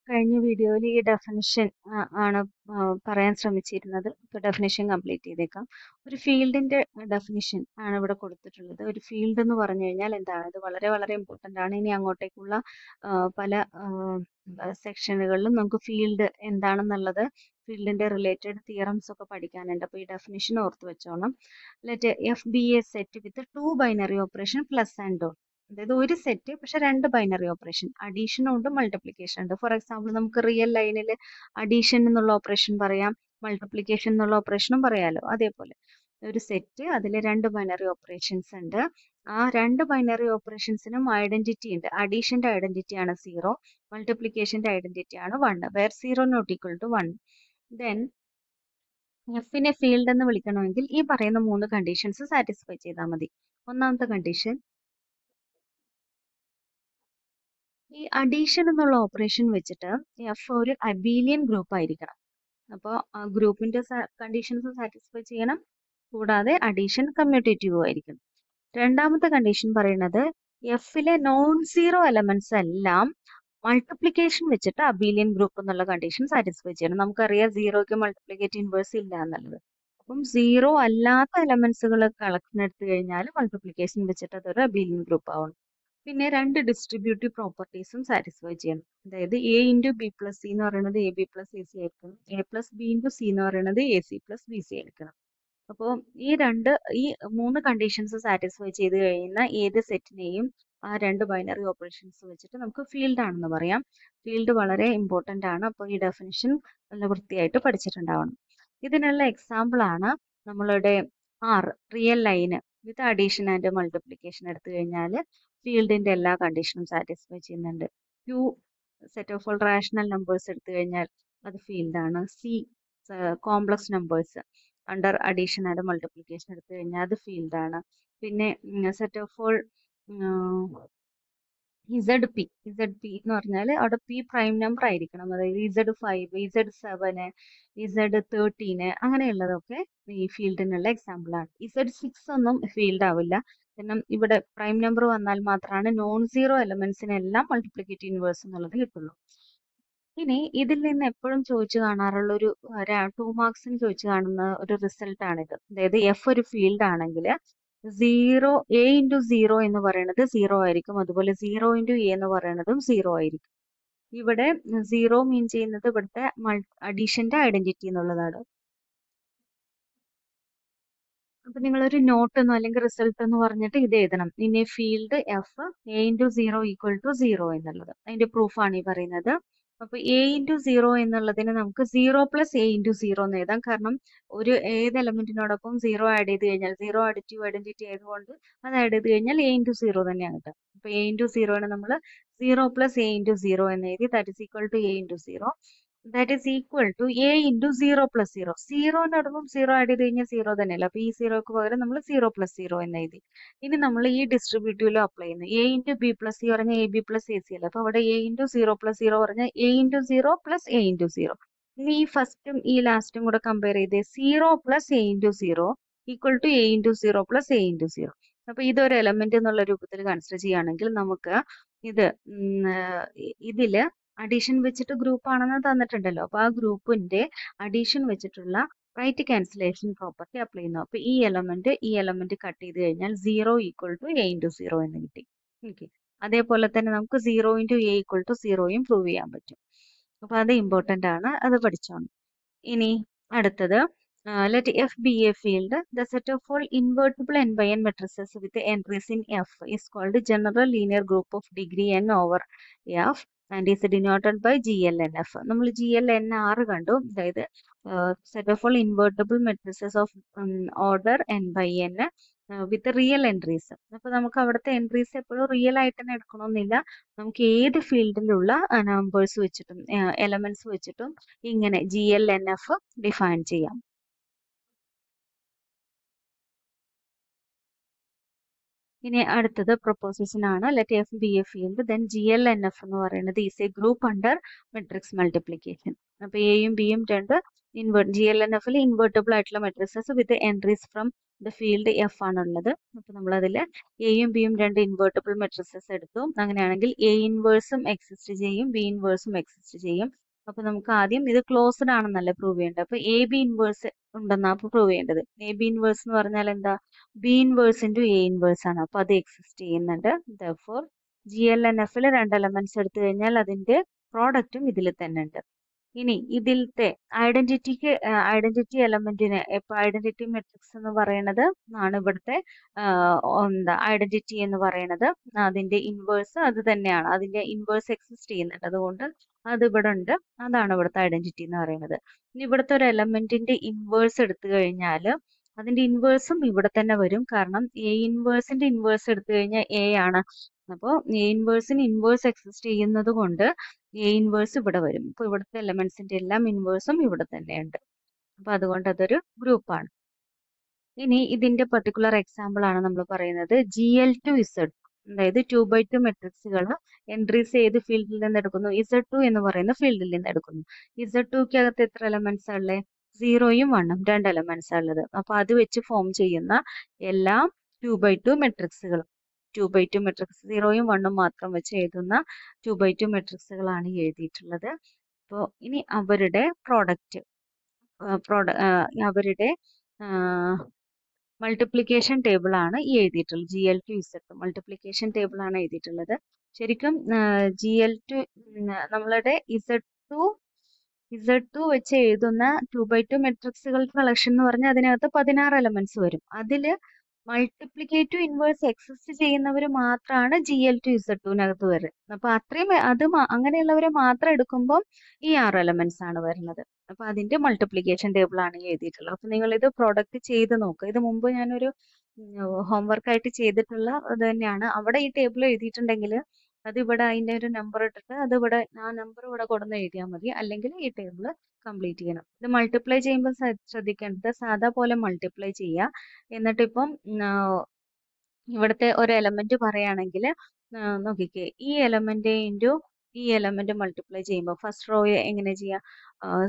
കഴിഞ്ഞ വീഡിയോയിൽ ഈ ഡെഫിനിഷൻ ആണ് പറയാൻ ശ്രമിച്ചിരുന്നത്. ഇപ്പോൾ ഡെഫിനിഷൻ കംപ്ലീറ്റ് ചെയ്തേക്കാം. ഒരു ഫീൽഡിന്റെ ഡെഫിനിഷൻ ആണ് ഇവിടെ കൊടുത്തിട്ടുള്ളത്. ഒരു ഫീൽഡ് എന്ന് പറഞ്ഞു കഴിഞ്ഞാൽ എന്താണ്? ഇത് വളരെ വളരെ ഇമ്പോർട്ടൻ്റ് ആണ്. ഇനി അങ്ങോട്ടേക്കുള്ള പല സെക്ഷനുകളിലും നമുക്ക് ഫീൽഡ് എന്താണെന്നുള്ളത് ഫീൽഡിന്റെ റിലേറ്റഡ് തിയറംസ് ഒക്കെ പഠിക്കാനുണ്ട്. അപ്പോൾ ഈ ഡെഫിനിഷൻ ഓർത്ത് വെച്ചോണം. Let F B A set with 2 binary operation plus and dot. അതായത് ഒരു സെറ്റ് പക്ഷെ 2 ബൈനറി ഓപ്പറേഷൻ, അഡീഷനും ഉണ്ട് മൾട്ടിപ്ലിക്കേഷൻ ഉണ്ട്. ഫോർ എക്സാമ്പിൾ നമുക്ക് റിയൽ ലൈനിൽ അഡീഷൻ എന്നുള്ള ഓപ്പറേഷൻ പറയാം, മൾട്ടിപ്ലിക്കേഷൻ എന്നുള്ള ഓപ്പറേഷനും പറയാലോ. അതേപോലെ ഒരു സെറ്റ്, അതിൽ 2 ബൈനറി ഓപ്പറേഷൻസ് ഉണ്ട്. ആ 2 ബൈനറി ഓപ്പറേഷൻസിനും ഐഡന്റിറ്റി ഉണ്ട്. അഡീഷന്റെ ഐഡന്റിറ്റി ആണ് 0, മൾട്ടിപ്ലിക്കേഷന്റെ ഐഡന്റിറ്റി ആണ് 1, where 0 not equal to 1. Then എഫിനെ ഫീൽഡ് എന്ന് വിളിക്കണമെങ്കിൽ ഈ പറയുന്ന 3 കണ്ടീഷൻസ് സാറ്റിസ്ഫൈ ചെയ്താൽ മതി. ഒന്നാമത്തെ കണ്ടീഷൻ, ഈ അഡീഷൻ എന്നുള്ള ഓപ്പറേഷൻ വെച്ചിട്ട് എഫ് ഒരു അബീലിയൻ ഗ്രൂപ്പ് ആയിരിക്കണം. അപ്പോൾ ഗ്രൂപ്പിന്റെ കണ്ടീഷൻസ് സാറ്റിസ്ഫൈ ചെയ്യണം, കൂടാതെ അഡീഷൻ കമ്മ്യൂട്ടേറ്റീവ് ആയിരിക്കണം. രണ്ടാമത്തെ കണ്ടീഷൻ പറയുന്നത് എഫിലെ നോൺ സീറോ എലമെന്റ്സ് എല്ലാം മൾട്ടിപ്ലിക്കേഷൻ വെച്ചിട്ട് അബീലിയൻ ഗ്രൂപ്പ് എന്നുള്ള കണ്ടീഷൻ സാറ്റിസ്ഫൈ ചെയ്യണം. നമുക്കറിയാം സീറോയ്ക്ക് മൾട്ടിപ്ലിക്കേറ്റ് ഇൻവേഴ്സ് ഇല്ല എന്നുള്ളത്. അപ്പം സീറോ അല്ലാത്ത എലമെന്റ്സുകൾ കളക്ഷൻ എടുത്തു കഴിഞ്ഞാൽ മൾട്ടിപ്ലിക്കേഷൻ വെച്ചിട്ട് അതൊരു അബീലിയൻ ഗ്രൂപ്പ് ആവണം. പിന്നെ 2 ഡിസ്ട്രിബ്യൂട്ടീവ് പ്രോപ്പർട്ടീസും സാറ്റിസ്ഫൈ ചെയ്യണം. അതായത് A into B plus C എന്ന് പറയുന്നത് A B plus A C ആയിരിക്കണം, A plus B into C എന്ന് പറയുന്നത് A C plus B C ആയിരിക്കണം. അപ്പോൾ ഈ 3 കണ്ടീഷൻസ് സാറ്റിസ്ഫൈ ചെയ്ത് കഴിയുന്ന ഏത് സെറ്റിനെയും ആ 2 ബൈനറി ഓപ്പറേഷൻസ് വെച്ചിട്ട് നമുക്ക് ഫീൽഡ് ആണെന്ന് പറയാം. ഫീൽഡ് വളരെ ഇമ്പോർട്ടൻ്റ് ആണ്. അപ്പോൾ ഈ ഡെഫിനിഷൻ നല്ല വൃത്തിയായിട്ട് പഠിച്ചിട്ടുണ്ടാവണം. ഇതിനുള്ള എക്സാമ്പിൾ ആണ് നമ്മളുടെ real line with addition and multiplication എടുത്തു കഴിഞ്ഞാൽ ഫീൽഡിന്റെ എല്ലാ കണ്ടീഷനും സാറ്റിസ്ഫൈ ചെയ്യുന്നുണ്ട്. Q set of all rational numbers എടുത്തു കഴിഞ്ഞാൽ അത് ഫീൽഡാണ്. C complex numbers under addition and multiplication എടുത്തു കഴിഞ്ഞാൽ അത് ഫീൽഡാണ്. പിന്നെ set of all Z P എന്ന് പറഞ്ഞാൽ അവിടെ പി പ്രൈം നമ്പർ ആയിരിക്കണം. അതായത് Z5, Z7, Z13 അങ്ങനെയുള്ളതൊക്കെ ഈ ഫീൽഡിനുള്ള എക്സാമ്പിൾ ആണ്. Z6 ഒന്നും ഫീൽഡ് ആവില്ല, കാരണം ഇവിടെ പ്രൈം നമ്പർ വന്നാൽ മാത്രമാണ് നോൺ സീറോ എലമെന്റ്സിനെല്ലാം മൾട്ടിപ്ലിക്കേറ്റീവ് ഇൻവേഴ്സ് എന്നുള്ളത് കിട്ടുള്ളൂ. ഇനി ഇതിൽ നിന്ന് എപ്പോഴും ചോദിച്ചു കാണാറുള്ള ഒരു 2 മാർക്സിന് ചോദിച്ചു കാണുന്ന ഒരു റിസൾട്ട് ആണിത്. അതായത് എഫ് ഒരു ഫീൽഡ് ആണെങ്കിൽ എ ഇൻറ്റു 0 എന്ന് പറയുന്നത് 0 ആയിരിക്കും, അതുപോലെ 0 ഇൻറ്റു എ എന്ന് പറയുന്നതും 0 ആയിരിക്കും. ഇവിടെ 0 മീൻ ചെയ്യുന്നത് ഇവിടുത്തെ അഡീഷന്റെ ഐഡന്റിറ്റി എന്നുള്ളതാണ്. അപ്പൊ നിങ്ങളൊരു നോട്ട് എന്നോ അല്ലെങ്കിൽ റിസൾട്ട് എന്ന് പറഞ്ഞിട്ട് ഇത് എഴുതണം. ഇനി field F A into 0 equal to 0 എന്നുള്ളത് അതിന്റെ പ്രൂഫാണ് ഈ പറയുന്നത്. അപ്പൊ എ ഇൻറ്റു 0 എന്നുള്ളതിന് നമുക്ക് 0 പ്ലസ് എ ഇൻറ്റു 0 എന്ന് എഴുതാം. കാരണം ഒരു ഏത് എലമെന്റിനോടൊപ്പം 0 ആഡ് ചെയ്ത് കഴിഞ്ഞാൽ 0 അഡിറ്റീവ് ഐഡന്റിറ്റി ആയതുകൊണ്ട് അത് ആഡ് ചെയ്ത് കഴിഞ്ഞാൽ എ ഇൻറ്റു 0 തന്നെയാണ് കിട്ടുക. അപ്പൊ എ ഇൻറ്റു 0 നമ്മൾ 0 പ്ലസ് എ ഇൻറ്റു 0 എന്ന് എഴുതി. That is equal to A into 0. That is equal to A into 0 plus 0. 0നോടൊപ്പം 0 ആഡ് ചെയ്ത് കഴിഞ്ഞാൽ 0 തന്നെയല്ല. അപ്പൊ ഈ 0ക്ക് പകരം നമ്മൾ 0 പ്ലസ് 0 എന്ന് എഴുതി. ഇനി നമ്മൾ ഈ ഡിസ്ട്രിബ്യൂട്ടീവിലും അപ്ലൈ ചെയ്യുന്നു. A into B plus C പറഞ്ഞാൽ A B plus A C അല്ല. അപ്പൊ അവിടെ എ ഇൻറ്റു 0 പ്ലസ് 0 പറഞ്ഞാൽ A into 0 plus A into 0. ഇനി ഈ ഫസ്റ്റും ഈ ലാസ്റ്റും കൂടെ കമ്പയർ ചെയ്ത് 0 plus A into 0 equal to A into 0 plus A into 0. അപ്പൊ ഇതൊരു എലമെന്റ് എന്നുള്ള രൂപത്തിൽ കൺസിഡർ ചെയ്യുകയാണെങ്കിൽ നമുക്ക് ഇതില് അഡീഷൻ വെച്ചിട്ട് ഗ്രൂപ്പ് ആണെന്ന് തന്നിട്ടുണ്ടല്ലോ. അപ്പൊ ആ ഗ്രൂപ്പിന്റെ അഡീഷൻ വെച്ചിട്ടുള്ള റൈറ്റ് ക്യാൻസലേഷൻ പ്രോപ്പർട്ടി അപ്ലൈ ചെയ്യുന്നു. അപ്പൊ ഈ എലമെന്റ് കട്ട് ചെയ്ത് കഴിഞ്ഞാൽ 0 ഈക്വൽ ടു എ ഇൻറ്റു 0 എന്ന് കിട്ടി. ഓക്കെ, അതേപോലെ തന്നെ നമുക്ക് 0 ഇൻറ്റു എ ഈക്വൽ ടു 0യും പ്രൂവ് ചെയ്യാൻ പറ്റും. അപ്പൊ അത് ഇമ്പോർട്ടൻ്റ് ആണ്, അത് പഠിച്ചോണം. ഇനി അടുത്തത്, let F be a field. The set of all invertible n by n matrices with entries in F is called general linear group of degree n over F and is denoted by GLNF. നമ്മൾ GLNR കണ്ടു. അതായത് set of all invertible matrices of order n by n with real entries. അപ്പൊ നമുക്ക് അവിടുത്തെ entries എപ്പോഴും real ആയിട്ട് തന്നെ എടുക്കണമെന്നില്ല. നമുക്ക് ഏത് ഫീൽഡിലുള്ള നമ്പേഴ്സ് വെച്ചിട്ടും എലമെന്റ്സ് വെച്ചിട്ടും ഇങ്ങനെ GLNF ഡിഫൈൻ ചെയ്യാം. ഇനി അടുത്തത് പ്രൊപ്പോസിഷൻ ആണ്. Let F B A field, then GLNF എന്ന് പറയുന്നത് is a group under matrix multiplication. അപ്പൊ എയും ബിയും രണ്ട് GLNFൽ ഇൻവേർട്ടബിൾ ആയിട്ടുള്ള matrixes with entries from field F ആണുള്ളത്. അപ്പോൾ നമ്മളതിൽ എയും ബിയും രണ്ട് ഇൻവേർട്ടിബിൾ മെട്രിസസ് എടുത്തു. അങ്ങനെയാണെങ്കിൽ എ ഇൻവേഴ്സും എക്സിസ്റ്റ് ചെയ്യും, ബി ഇൻവേഴ്സും എക്സിസ്റ്റ് ചെയ്യും. അപ്പോൾ നമുക്ക് ആദ്യം ഇത് ക്ലോസ്ഡ് ആണെന്നല്ല പ്രൂവ് ചെയ്യേണ്ടത്. അപ്പോൾ എ ബി ഇൻവേഴ്സ് ഉണ്ടെന്നാണ് പ്രൂവ് ചെയ്യേണ്ടത്. എ ബി ഇൻവേഴ്സ് എന്ന് പറഞ്ഞാൽ എന്താ? B inverse into A inverse ആണ്. അപ്പോൾ അത് എക്സിസ്റ്റ് ചെയ്യുന്നുണ്ട്. ദെർഫോർ GLNFൽ രണ്ട് എലമെന്റ്സ് എടുത്തു കഴിഞ്ഞാൽ അതിന്റെ പ്രോഡക്റ്റും ഇതിൽ തന്നെ ഉണ്ട്. ഇനി ഇതിലത്തെ ഐഡന്റിറ്റി എലമെന്റിനെ ഇപ്പൊ ഐഡന്റിറ്റി മെട്രിക്സ് എന്ന് പറയുന്നത് ആണ് ഇവിടുത്തെ എന്താ ഐഡന്റിറ്റി എന്ന് പറയുന്നത്. അതിന്റെ ഇൻവേഴ്സ് അത് തന്നെയാണ്, അതിന്റെ ഇൻവേഴ്സ് എക്സിസ്റ്റ് ചെയ്യുന്നുണ്ട്, അതുകൊണ്ട് അത് ഇവിടെ ഉണ്ട്. അതാണ് ഇവിടുത്തെ ഐഡന്റിറ്റി എന്ന് പറയുന്നത്. ഇനി ഇവിടുത്തെ ഒരു എലമെന്റിന്റെ ഇൻവേഴ്സ് എടുത്തു കഴിഞ്ഞാൽ അതിന്റെ ഇൻവേഴ്സും ഇവിടെ തന്നെ വരും. കാരണം എ ഇൻവേഴ്സിന്റെ ഇൻവേഴ്സ് എടുത്തു കഴിഞ്ഞാൽ എ ആണ്. അപ്പോൾ എ ഇൻവേഴ്സിന് ഇൻവേഴ്സ് എക്സിസ്റ്റ് ചെയ്യുന്നത് കൊണ്ട് എ ഇൻവേഴ്സ് ഇവിടെ വരും. അപ്പോൾ ഇവിടുത്തെ എലമെന്റ്സിന്റെ എല്ലാം ഇൻവേഴ്സും ഇവിടെ തന്നെയുണ്ട്. അപ്പൊ അതുകൊണ്ട് അതൊരു ഗ്രൂപ്പാണ്. ഇനി ഇതിന്റെ പെർട്ടിക്കുലർ എക്സാമ്പിൾ ആണ് നമ്മൾ പറയുന്നത് GL2Z. അതായത് 2x2 മെട്രിക്സുകൾ എൻട്രീസ് ഏത് ഫീൽഡിൽ നിന്ന് എടുക്കുന്നു? Z2 എന്ന് പറയുന്ന ഫീൽഡിൽ നിന്ന് എടുക്കുന്നു. Z2ക്കകത്ത് എത്ര എലമെന്റ്സ് ഉള്ളത്? 0യും 1ഉം രണ്ട് എലമെന്റ്സ് ഉള്ളത്. അപ്പൊ അത് വെച്ച് ഫോം ചെയ്യുന്ന എല്ലാ 2x2 മെട്രിക്സുകളും 2x2 മെട്രിക്സ് 0യും 1ഉം മാത്രം വെച്ച് എഴുതുന്ന 2x2 മെട്രിക്സുകളാണ് എഴുതിയിട്ടുള്ളത്. അപ്പോൾ ഇനി അവരുടെ പ്രോഡക്റ്റ് അവരുടെ മൾട്ടിപ്ലിക്കേഷൻ ടേബിൾ ആണ് ഈ എഴുതിയിട്ടുള്ളത്. GL2Z മൾട്ടിപ്ലിക്കേഷൻ ടേബിൾ ആണ് എഴുതിയിട്ടുള്ളത്. ശരിക്കും GL2 നമ്മളുടെ Z2 വെച്ച് എഴുതുന്ന 2x2 മെട്രിക്സുകളുടെ കളക്ഷൻ എന്ന് പറഞ്ഞാൽ അതിനകത്ത് 16 എലമെന്റ്സ് വരും. അതിൽ മൾട്ടിപ്ലിക്കേറ്റീവ് ഇൻവേഴ്സ് എക്സിസ്റ്റ് ചെയ്യുന്നവർ മാത്രമാണ് GL2Z2നകത്ത് വരുന്നത്. അപ്പൊ അത്രയും അങ്ങനെയുള്ളവരെ മാത്രം എടുക്കുമ്പോൾ ഈ 6 എലമെന്റ്സ് ആണ് വരുന്നത്. അപ്പൊ അതിന്റെ മൾട്ടിപ്ലിക്കേഷൻ ടേബിൾ ആണ് എഴുതിയിട്ടുള്ളത്. അപ്പൊ നിങ്ങൾ ഇത് പ്രോഡക്റ്റ് ചെയ്ത് നോക്കുക. ഇത് മുമ്പ് ഞാനൊരു ഹോംവർക്ക് ആയിട്ട് ചെയ്തിട്ടുള്ള ഇത് തന്നെയാണ്. അവിടെ ഈ ടേബിൾ എഴുതിയിട്ടുണ്ടെങ്കിൽ അത് ഇവിടെ അതിന്റെ ഒരു നമ്പർ ഇട്ടിട്ട് അത് ഇവിടെ ആ നമ്പർ ഇവിടെ കൊടുന്ന് എഴുതിയാൽ മതി. അല്ലെങ്കിൽ ഈ ടേബിൾ കംപ്ലീറ്റ് ചെയ്യണം. ഇത് മൾട്ടിപ്ലൈ ചെയ്യുമ്പോൾ ശ്രദ്ധിക്കേണ്ടത് സാധാ പോലെ മൾട്ടിപ്ലൈ ചെയ്യുക. എന്നിട്ട് ഇപ്പം ഇവിടുത്തെ ഒരു എലമെന്റ് പറയുകയാണെങ്കിൽ നോക്കിക്കേ, ഈ എലമെന്റ് ഇൻറ്റു ഈ എലമെന്റ് മൾട്ടിപ്ലൈ ചെയ്യുമ്പോൾ ഫസ്റ്റ് റോ എങ്ങനെ ചെയ്യാം?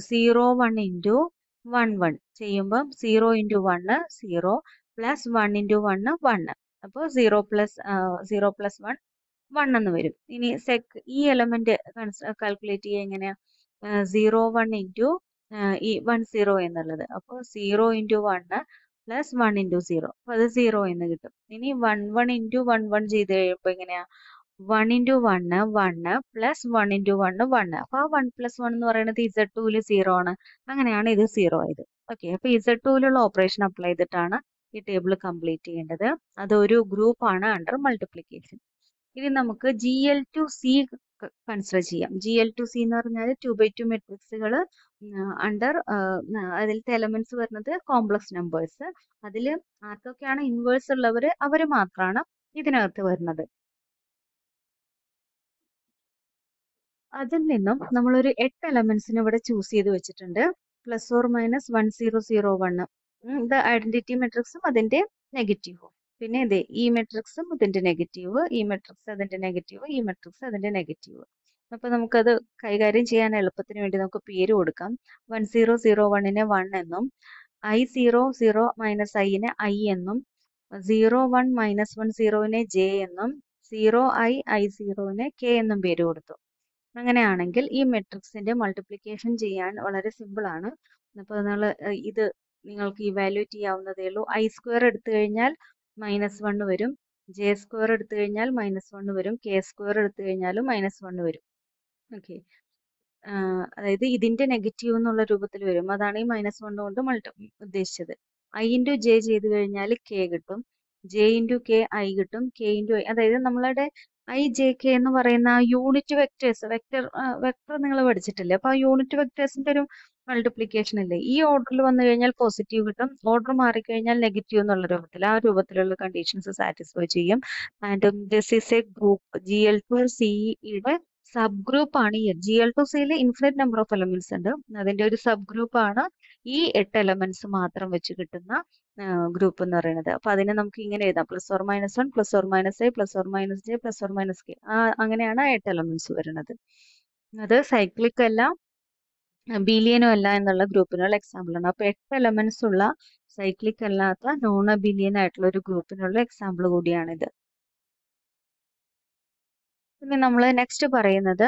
0 1 ഇൻറ്റു 1 1 ചെയ്യുമ്പോൾ 0 ഇൻറ്റു 1 0 പ്ലസ് 1 ഇൻറ്റു 1 1. അപ്പോൾ 0 പ്ലസ് 1 1 എന്ന് വരും. ഇനി ഈ എലമെന്റ് കാൽക്കുലേറ്റ് ചെയ്യുക എങ്ങനെയാ? 0 1 ഇൻറ്റു ഈ 1 0 എന്നുള്ളത്. അപ്പോൾ 0 ഇൻറ്റു 1 പ്ലസ് 1 ഇൻറ്റു 0, അപ്പോൾ അത് 0 എന്ന് കിട്ടും. ഇനി 1 1 ഇൻറ്റു 1 1 ചെയ്ത് കഴിയുമ്പോൾ എങ്ങനെയാ? 1 ഇൻറ്റു 1 1 പ്ലസ് 1 ഇൻറ്റു 1 1. അപ്പോൾ ആ 1 പ്ലസ് 1 എന്ന് പറയുന്നത് Z2ൽ 0 ആണ്. അങ്ങനെയാണ് ഇത് 0 ആയത്. ഓക്കെ, അപ്പോൾ Z2ലുള്ള ഓപ്പറേഷൻ അപ്ലൈ ചെയ്തിട്ടാണ് ഈ ടേബിൾ കംപ്ലീറ്റ് ചെയ്യേണ്ടത്. അതൊരു ഗ്രൂപ്പാണ് അണ്ടർ മൾട്ടിപ്ലിക്കേഷൻ. ഇനി നമുക്ക് GL2C കൺസിഡർ ചെയ്യാം. GL2C എന്ന് പറഞ്ഞാൽ 2x2 മെട്രിക്സുകൾ അണ്ടർ അതിലത്തെ എലമെന്റ്സ് വരുന്നത് കോംപ്ലക്സ് നമ്പേഴ്സ്. അതിൽ ആർക്കൊക്കെയാണ് ഇൻവേഴ്സ് ഉള്ളവർ അവർ മാത്രമാണ് ഇതിനകത്ത് വരുന്നത്. അതിൽ നിന്നും നമ്മളൊരു 8 എലമെന്റ്സിന് ഇവിടെ ചൂസ് ചെയ്ത് വെച്ചിട്ടുണ്ട്. Plus or minus 1 0 0 1. ഇത് ഐഡന്റിറ്റി മെട്രിക്സും അതിന്റെ നെഗറ്റീവും. പിന്നെ ഇതേ ഈ മെട്രിക്സും ഇതിന്റെ നെഗറ്റീവ്, ഈ മെട്രിക്സ് അതിന്റെ നെഗറ്റീവ്, ഈ മെട്രിക്സ് അതിന്റെ നെഗറ്റീവ്. അപ്പൊ നമുക്കത് കൈകാര്യം ചെയ്യാൻ എളുപ്പത്തിന് വേണ്ടി നമുക്ക് പേര് കൊടുക്കാം. 1 0 0 1നെ 1 എന്നും, I 0 0 മൈനസ് ഐനെ I എന്നും, 0 1 മൈനസ് 1 0നെ J എന്നും, 0 I 0നെ K എന്നും പേര് കൊടുത്തു. അങ്ങനെയാണെങ്കിൽ ഈ മെട്രിക്സിന്റെ മൾട്ടിപ്ലിക്കേഷൻ ചെയ്യാൻ വളരെ സിമ്പിൾ ആണ്. അപ്പോൾ ഇത് നിങ്ങൾക്ക് ഇവാലുവേറ്റ് ചെയ്യാവുന്നതേ ഉള്ളൂ. I² എടുത്തു കഴിഞ്ഞാൽ -1 വരും, J² എടുത്തു കഴിഞ്ഞാൽ -1 വരും, K² എടുത്തു കഴിഞ്ഞാലും -1 വരും. ഓക്കെ, അതായത് ഇതിന്റെ നെഗറ്റീവ് എന്നുള്ള രൂപത്തിൽ വരും. അതാണ് ഈ -1 കൊണ്ട് ഉദ്ദേശിച്ചത്. I ഇൻറ്റു J ചെയ്ത് കഴിഞ്ഞാൽ K കിട്ടും, J ഇൻറ്റു K I കിട്ടും, K ഇൻറ്റു I. അതായത് നമ്മളുടെ IJK എന്ന് പറയുന്ന യൂണിറ്റ് വെക്ടേഴ്സ് വെക്ടർ നിങ്ങൾ പഠിച്ചിട്ടില്ലേ? അപ്പൊ ആ യൂണിറ്റ് വെക്ടേഴ്സിന്റെ ഒരു മൾട്ടിപ്ലിക്കേഷൻ ഇല്ലേ, ഈ ഓർഡറിൽ വന്നു കഴിഞ്ഞാൽ പോസിറ്റീവ് കിട്ടും, ഓർഡർ മാറിക്കഴിഞ്ഞാൽ നെഗറ്റീവ് എന്നുള്ള രൂപത്തിൽ ആ രൂപത്തിലുള്ള കണ്ടീഷൻസ് സാറ്റിസ്ഫൈ ചെയ്യും. And this is a group. GL2Cയുടെ സബ് ഗ്രൂപ്പ് ആണ് ഈ. GL2Cയിൽ ഇൻഫിനിറ്റ് നമ്പർ ഓഫ് എലമെന്റ്സ് ഉണ്ട്. അതിന്റെ ഒരു സബ് ഗ്രൂപ്പ് ആണ് ഈ 8 എലമെന്റ്സ് മാത്രം വെച്ച് കിട്ടുന്ന ഗ്രൂപ്പ് എന്ന് പറയുന്നത്. അപ്പൊ അതിനെ നമുക്ക് ഇങ്ങനെ എഴുതാം: plus or minus 1 plus or minus I plus or minus J plus or minus K. അങ്ങനെയാണ് 8 എലമെന്റ്സ് വരുന്നത്. അത് സൈക്ലിക് അല്ല, അബീലിയനും അല്ല എന്നുള്ള ഗ്രൂപ്പിനുള്ള എക്സാമ്പിളാണ്. അപ്പൊ 8 എലമെന്റ്സ് ഉള്ള സൈക്ലിക് അല്ലാത്ത നോൺ അബീലിയൻ ആയിട്ടുള്ള ഒരു ഗ്രൂപ്പിനുള്ള എക്സാമ്പിൾ കൂടിയാണിത്. പിന്നെ നമ്മൾ നെക്സ്റ്റ് പറയുന്നത്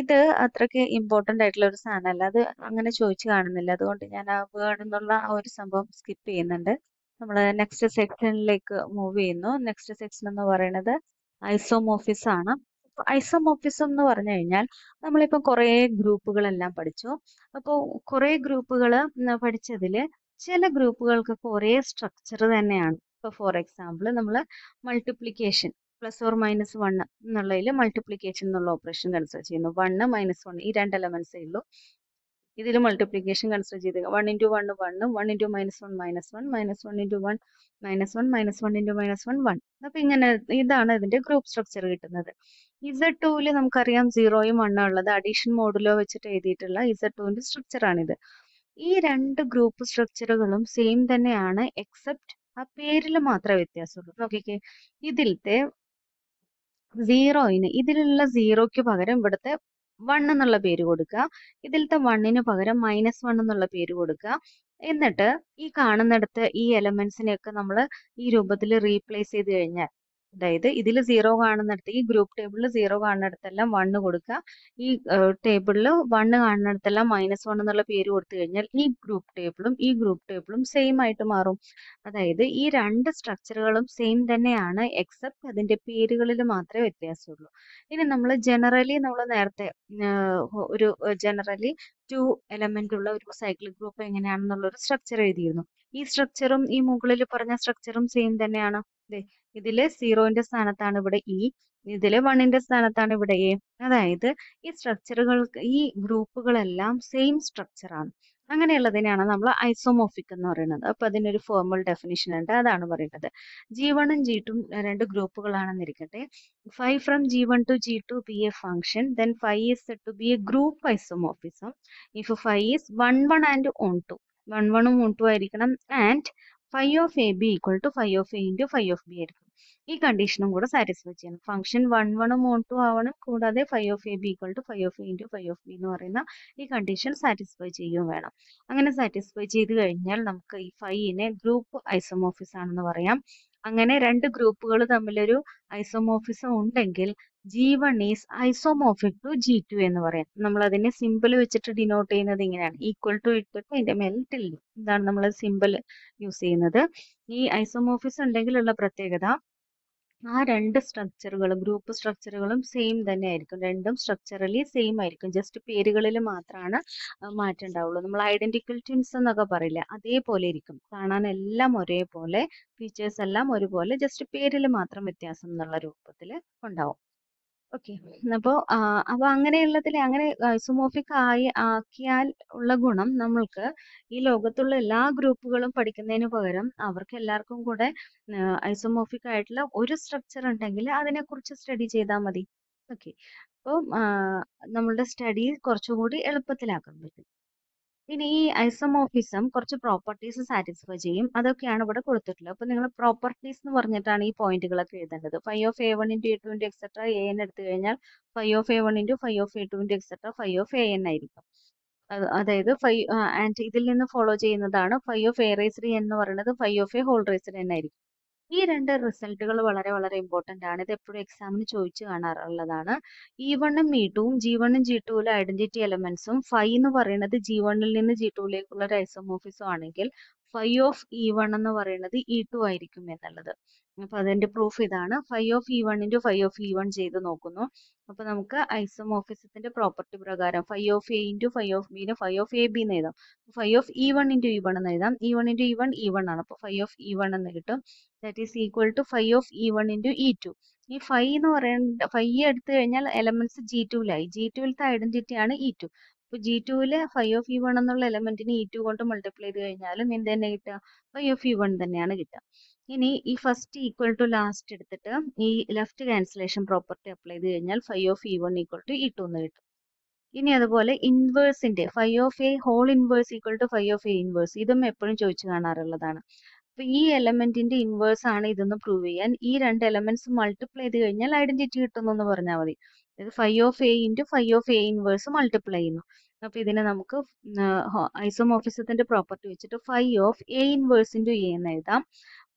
ഇത് അത്രയ്ക്ക് ഇമ്പോർട്ടന്റ് ആയിട്ടുള്ള ഒരു സാധനമല്ല. അത് അങ്ങനെ ചോദിച്ചു കാണുന്നില്ല. അതുകൊണ്ട് ഞാൻ ആ വേർഡ് എന്നുള്ള ആ ഒരു സംഭവം സ്കിപ്പ് ചെയ്യുന്നുണ്ട്. നമ്മൾ നെക്സ്റ്റ് സെക്ഷനിലേക്ക് മൂവ് ചെയ്യുന്നു. നെക്സ്റ്റ് സെക്ഷൻ എന്ന് പറയുന്നത് ഐസോമോർഫിസം ആണ്. ഐസോമോർഫിസം എന്ന് പറഞ്ഞു കഴിഞ്ഞാൽ നമ്മളിപ്പോൾ കുറേ ഗ്രൂപ്പുകളെല്ലാം പഠിച്ചു. അപ്പോൾ കുറേ ഗ്രൂപ്പുകൾ പഠിച്ചതിൽ ചില ഗ്രൂപ്പുകൾക്കൊക്കെ ഒരേ സ്ട്രക്ചർ തന്നെയാണ്. ഇപ്പോൾ ഫോർ എക്സാമ്പിൾ നമ്മൾ മൾട്ടിപ്ലിക്കേഷൻ പ്ലസ് ഓർ മൈനസ് 1 എന്നുള്ളതിൽ മൾട്ടിപ്ലിക്കേഷൻ എന്നുള്ള ഓപ്പറേഷൻ കൺസിഡർ ചെയ്യുന്നു. 1 -1 ഈ 2 എലമെന്റ്സേ ഉള്ളൂ. ഇതിൽ മൾട്ടിപ്ലിക്കേഷൻ കൺസിഡർ ചെയ്ത് 1 × 1 1 1 × -1 -1 -1 × 1 -1 -1 × -1 1. അപ്പൊ ഇങ്ങനെ ഇതാണ് ഇതിന്റെ ഗ്രൂപ്പ് സ്ട്രക്ചർ കിട്ടുന്നത്. Z2ല് നമുക്കറിയാം 0യും 1 ഉള്ളത് അഡീഷൻ മോഡുലോ വെച്ചിട്ട് എഴുതിയിട്ടുള്ള Z2ന്റെ സ്ട്രക്ചർ ആണിത്. ഈ രണ്ട് ഗ്രൂപ്പ് സ്ട്രക്ചറുകളും സെയിം തന്നെയാണ്, എക്സെപ്റ്റ് ആ പേരിൽ മാത്രമേ വ്യത്യാസമുള്ളൂ. നോക്കിക്കേ, ഇതിലത്തെ ഇതിലുള്ള 0ക്ക് പകരം ഇവിടുത്തെ 1 എന്നുള്ള പേര് കൊടുക്കുക. ഇതിലത്തെ 1ന് പകരം -1 എന്നുള്ള പേര് കൊടുക്കുക. എന്നിട്ട് ഈ കാണുന്നിടത്ത് ഈ എലമെന്റ്സിനെയൊക്കെ നമ്മൾ ഈ രൂപത്തിൽ റീപ്ലേസ് ചെയ്ത് കഴിഞ്ഞാൽ, അതായത് ഇതിൽ 0 കാണുന്നിടത്ത് ഈ ഗ്രൂപ്പ് ടേബിളിൽ 0 കാണുന്നിടത്തെല്ലാം 1 കൊടുക്കുക. ഈ ടേബിളിൽ 1 കാണുന്നിടത്തെല്ലാം -1 എന്നുള്ള പേര് കൊടുത്തു കഴിഞ്ഞാൽ ഈ ഗ്രൂപ്പ് ടേബിളും സെയിം ആയിട്ട് മാറും. അതായത് ഈ രണ്ട് സ്ട്രക്ചറുകളും സെയിം തന്നെയാണ്, എക്സെപ്റ്റ് അതിന്റെ പേരുകളിൽ മാത്രമേ വ്യത്യാസമുള്ളൂ. ഇനി നമ്മൾ നേരത്തെ ഒരു ജനറലി 2 എലമെന്റ് ഉള്ള ഒരു സൈക്ലിക് ഗ്രൂപ്പ് എങ്ങനെയാണെന്നുള്ള ഒരു സ്ട്രക്ചർ എഴുതിയിരുന്നു. ഈ സ്ട്രക്ചറും ഈ മുകളിൽ പറഞ്ഞ സ്ട്രക്ചറും സെയിം തന്നെയാണ്. ഇതില് 0ന്റെ സ്ഥാനത്താണ് ഇവിടെ ഇതില് 1ന്റെ സ്ഥാനത്താണ് ഇവിടെ എ. അതായത് ഈ സ്ട്രക്ചറുകൾക്ക് ഈ ഗ്രൂപ്പുകളെല്ലാം സെയിം സ്ട്രക്ചർ ആണ്. അങ്ങനെയുള്ളതിനെയാണ് നമ്മൾ ഐസോമോർഫിക് എന്ന് പറയുന്നത്. അപ്പൊ അതിനൊരു ഫോർമൽ ഡെഫിനിഷൻ ഉണ്ട്, അതാണ് പറയുന്നത്. G1 ഉം G2 രണ്ട് ഗ്രൂപ്പുകളാണെന്നിരിക്കട്ടെ. Phi from G1 to G2 be a function, then phi is said to be a group isomorphism if phi is 1 1 and on 2. 1 1 ഉം on 2 ആയിരിക്കണം, and phi of AB equal to phi of A into phi of B ആയിരിക്കും. ഈ കണ്ടീഷനും കൂടെ satisfy ചെയ്യണം. Function 1 1 ഉം on 2 ആവണം, കൂടാതെ phi of AB equal to phi of A into phi of B എന്ന് പറയുന്ന ഈ കണ്ടീഷൻ സാറ്റിസ്ഫൈ ചെയ്യുകയും വേണം. അങ്ങനെ സാറ്റിസ്ഫൈ ചെയ്ത് കഴിഞ്ഞാൽ നമുക്ക് ഈ ഫൈനെ ഗ്രൂപ്പ് ഐസോമോർഫിസം ആണെന്ന് പറയാം. അങ്ങനെ രണ്ട് ഗ്രൂപ്പുകൾ തമ്മിലൊരു ഐസോമോർഫിസം ഉണ്ടെങ്കിൽ G1 is isomorphic to G2 എന്ന് പറയാം. നമ്മൾ അതിനെ സിമ്പിൾ വെച്ചിട്ട് ഡിനോട്ട് ചെയ്യുന്നത് ഇങ്ങനെയാണ്. ഈക്വൽ ടു ഇട്ടിട്ട് അതിന്റെ മേൽ ടിൽഡ്, ഇതാണ് നമ്മൾ സിമ്പിൾ യൂസ് ചെയ്യുന്നത്. ഈ ഐസോമോർഫിസം ഉണ്ടെങ്കിലുള്ള പ്രത്യേകത, ആ രണ്ട് ഗ്രൂപ്പ് സ്ട്രക്ചറുകളും സെയിം തന്നെ ആയിരിക്കും. രണ്ടും സ്ട്രക്ചറലി സെയിം ആയിരിക്കും. ജസ്റ്റ് പേരുകളിൽ മാത്രമാണ് മാറ്റം ഉണ്ടാവുള്ളൂ. നമ്മൾ ഐഡന്റിക്കൽ ട്വിൻസ് എന്നൊക്കെ പറയില്ല, അതേപോലെ ഇരിക്കും. കാണാൻ എല്ലാം ഒരേപോലെ, ഫീച്ചേഴ്സ് എല്ലാം ഒരുപോലെ, ജസ്റ്റ് പേരിൽ മാത്രം വ്യത്യാസം എന്നുള്ള രൂപത്തിൽ ഉണ്ടാവും. ഓക്കെ, അപ്പൊ അങ്ങനെയുള്ളതിൽ അങ്ങനെ ഐസോമോർഫിക് ആക്കിയാൽ ഉള്ള ഗുണം, നമ്മൾക്ക് ഈ ലോകത്തുള്ള എല്ലാ ഗ്രൂപ്പുകളും പഠിക്കുന്നതിന് പകരം അവർക്ക് എല്ലാവർക്കും കൂടെ ഐസോമോർഫിക് ആയിട്ടുള്ള ഒരു സ്ട്രക്ചർ ഉണ്ടെങ്കിൽ അതിനെക്കുറിച്ച് സ്റ്റഡി ചെയ്താൽ മതി. ഓക്കെ, അപ്പോൾ നമ്മളുടെ സ്റ്റഡി കുറച്ചുകൂടി എളുപ്പത്തിലാക്കാൻ പറ്റും. ഇനി ഈ ഐസോമോർഫിസം കുറച്ച് പ്രോപ്പർട്ടീസ് സാറ്റിസ്ഫൈ ചെയ്യും. അതൊക്കെയാണ് ഇവിടെ കൊടുത്തിട്ടുള്ളത്. അപ്പൊ നിങ്ങൾ പ്രോപ്പർട്ടീസ് എന്ന് പറഞ്ഞിട്ടാണ് ഈ പോയിന്റുകളൊക്കെ എഴുതേണ്ടത്. Phi of A1 into A2 into etcetera AN എടുത്തു കഴിഞ്ഞാൽ phi of A1 into phi of A2 into etcetera phi of AN ആയിരിക്കും. അതായത് ആൻഡ് ഇതിൽ നിന്ന് ഫോളോ ചെയ്യുന്നതാണ് phi of A raised n എന്ന് പറയുന്നത് phi of A whole raised n ആയിരിക്കും. ഈ രണ്ട് റിസൾട്ടുകൾ വളരെ വളരെ ഇമ്പോർട്ടന്റ് ആണ്. ഇത് എപ്പോഴും എക്സാമിന് ചോദിച്ചു കാണാറുള്ളതാണ്. E1 ഉം E2 ഉം G1 ഉം G2ലെ ഐഡന്റിറ്റി എലമെന്റ്സും ഫൈ എന്ന് പറയുന്നത് G1ൽ നിന്ന് G2ലേക്കുള്ള ഒരു ഐസോമോർഫിസം ആണെങ്കിൽ ഫൈ ഓഫ് E1 എന്ന് പറയുന്നത് E2 ആയിരിക്കും എന്നുള്ളത്. അപ്പൊ അതിന്റെ പ്രൂഫ് ഇതാണ്. Phi of E1 into phi of E1 ചെയ്ത് നോക്കുന്നു. അപ്പൊ നമുക്ക് ഐസോമോർഫിസത്തിന്റെ പ്രോപ്പർട്ടി പ്രകാരം phi of A into phi of B നെ ഫൈ ഓഫ് AB എന്ന് എഴുതാം. Phi of E1 into E1 എന്ന് എഴുതാം. E1 into E1 E1 ആണ്. അപ്പൊ ഫൈ ഓഫ് E1 എന്ന് കിട്ടും. That is equal to phi of E1 into E2. ഈ ഫൈ എന്ന് പറയുന്നത്, ഫൈ എടുത്തു കഴിഞ്ഞാൽ എലമെന്റ്സ് G2ലായി. G2ലത്തെ ഐഡന്റിറ്റി ആണ് E2. അപ്പൊ G2ലെ ഫൈ ഓഫ് E1 എന്നുള്ള എലമെന്റിന് E2 കൊണ്ട് മൾട്ടിപ്ലൈ ചെയ്ത് കഴിഞ്ഞാലും എന്ത് തന്നെ കിട്ടുക, ഫൈ ഓഫ് E1 തന്നെയാണ് കിട്ടുക. ഇനി ഈ ഫസ്റ്റ് ഈക്വൽ ടു ലാസ്റ്റ് എടുത്തിട്ട് ഈ ലെഫ്റ്റ് ക്യാൻസലേഷൻ പ്രോപ്പർട്ടി അപ്ലൈ ചെയ്ത് കഴിഞ്ഞാൽ phi of E1 equal to E2 എന്ന് കിട്ടും. ഇനി അതുപോലെ ഇൻവേഴ്സിന്റെ phi of A whole inverse equal to phi of A inverse, ഇതും എപ്പോഴും ചോദിച്ചു കാണാറുള്ളതാണ്. അപ്പൊ ഈ എലമെന്റിന്റെ ഇൻവേഴ്സ് ആണ് ഇതെന്ന് പ്രൂവ് ചെയ്യാൻ ഈ രണ്ട് എലമെന്റ്സ് മൾട്ടിപ്ലൈ ചെയ്ത് കഴിഞ്ഞാൽ ഐഡന്റിറ്റി കിട്ടുന്നു എന്ന് പറഞ്ഞാൽ മതി. അതായത് phi of A into phi of A inverse multiply ചെയ്യുന്നു. അപ്പോൾ ഇതിനെ നമുക്ക് ഐസോമോർഫിസത്തിന്റെ പ്രോപ്പർട്ടി വെച്ചിട്ട് phi of A inverse into A എന്ന് എഴുതാം.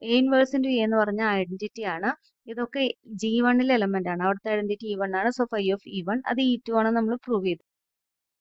എ ഇൻവേഴ്സ് ഇൻറ്റു എ എന്ന് പറഞ്ഞ ഐഡന്റിറ്റി ആണ്. ഇതൊക്കെ G1 എലമെന്റ് ആണ്. അവിടുത്തെ ഐഡന്റിറ്റി E1 ആണ്. സോ ഫൈ ഓഫ് E1 അത് E2 ആണ് നമ്മൾ പ്രൂവ് ചെയ്തത്.